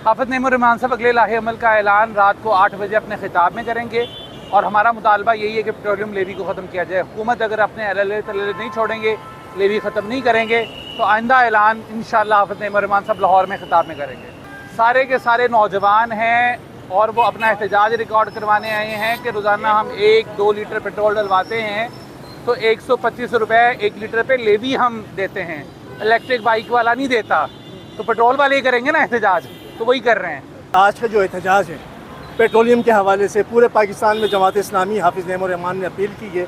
हाफ़िज़ नईमुर-रहमान साहब अगले लाहे अमल का ऐलान रात को 8 बजे अपने खिताब में करेंगे और हमारा मुतालबा यही है कि पेट्रोलियम लेवी को ख़त्म किया जाए। हुकूमत अगर अपने एलएलए तलएलए नहीं छोड़ेंगे, लेवी ख़त्म नहीं करेंगे तो आइंदा ऐलान इंशाअल्लाह हाफ़िज़ नईमुर-रहमान साहब लाहौर में खिताब में करेंगे। सारे के सारे नौजवान हैं और वो अपना एहतजाज रिकॉर्ड करवाने आए हैं कि रोज़ाना हम 1-2 लीटर पेट्रोल डलवाते हैं तो 125 रुपये 1 लीटर पे लेवी हम देते हैं, इलेक्ट्रिक बाइक वाला नहीं देता, तो पेट्रोल वाले ही करेंगे ना एहतजाज, तो वही कर रहे हैं। आज का जो एहतजाज है पेट्रोलियम के हवाले से पूरे पाकिस्तान में जमात इस्लामी हाफिज़ नईमुर-रहमान ने अपील की है।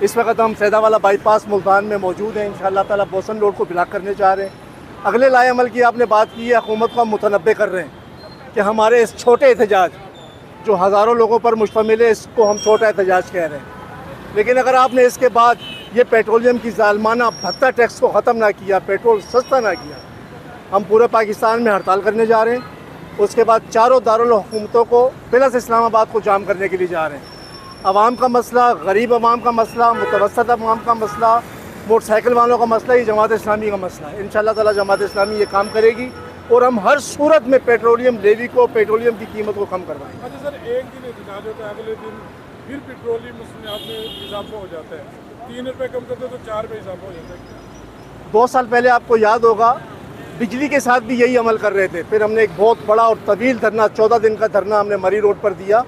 इस वक्त हम सैदावाला बाईपास मुल्तान में मौजूद हैं। इंशाअल्लाह ताला बोसन रोड को ब्लॉक करने जा रहे हैं। अगले लाए अमल की आपने बात की है, हुकूमत को हम मुतनब्बे कर रहे हैं कि हमारे इस छोटे एहतजाज जो हज़ारों लोगों पर मुश्तमिल है इसको हम छोटा एहतजाज कह रहे हैं। लेकिन अगर आपने इसके बाद ये पेट्रोलियम की ज़ालमाना भत्ता टैक्स को ख़त्म ना किया, पेट्रोल सस्ता ना किया, हम पूरे पाकिस्तान में हड़ताल करने जा रहे हैं। उसके बाद चारों दारुल हुकूमतों को प्लस इस्लामाबाद को जाम करने के लिए जा रहे हैं। अवाम का मसला, गरीब अवाम का मसला, मुतवस्सत अवाम का मसला, मोटरसाइकिल वालों का मसला, ये जमात इस्लामी का मसला है। इंशाअल्लाह ताला जमात इस्लामी ये काम करेगी और हम हर सूरत में पेट्रोलियम लेवी को, पेट्रोलियम की कीमत को कम करवाएंगे। अच्छा सर, एक दिन एहतजाज होता है, अगले दिन फिर पेट्रोलियम मसनूआत में इजाफा हो जाता है, 3 रुपये कम करते तो 4 रुपये इजाफा हो जाता है। 2 साल पहले आपको याद होगा बिजली के साथ भी यही अमल कर रहे थे। फिर हमने एक बहुत बड़ा और तवील धरना, 14 दिन का धरना हमने मरी रोड पर दिया।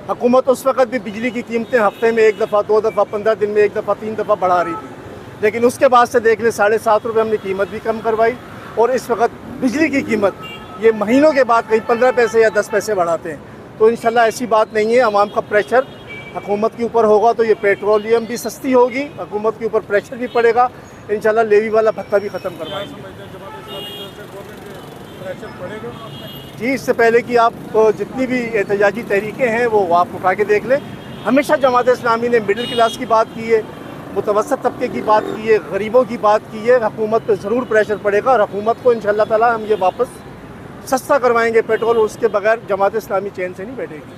हुकूमत उस वक्त भी बिजली की कीमतें हफ्ते में 1 दफ़ा, 2 दफ़ा, 15 दिन में 1 दफ़ा, 3 दफ़ा बढ़ा रही थी। लेकिन उसके बाद से देख ले 7.5 रुपये हमने कीमत भी कम करवाई और इस वक्त बिजली की कीमत ये महीनों के बाद कहीं 15 पैसे या 10 पैसे बढ़ाते हैं। तो इंशाल्लाह ऐसी बात नहीं है। अवाम का प्रेशर हुकूमत के ऊपर होगा तो ये पेट्रोलियम भी सस्ती होगी, हुकूमत के ऊपर प्रेशर भी पड़ेगा। इंशाल्लाह लेवी वाला भत्ता भी ख़त्म करवाएंगे। जी, इससे पहले कि आप जितनी भी एहतजाजी तहरीकें हैं वो आप उठा के देख लें। हमेशा जमात इस्लामी ने मिडिल क्लास की बात की है, मुतवस्सत तबके की बात की है, गरीबों की बात की है। हुकूमत पे ज़रूर प्रेशर पड़ेगा और हुकूमत को इंशाअल्लाह ताला हम ये वापस सस्ता करवाएंगे पेट्रोल। उसके बगैर जमात इस्लामी चैन से नहीं बैठेगी।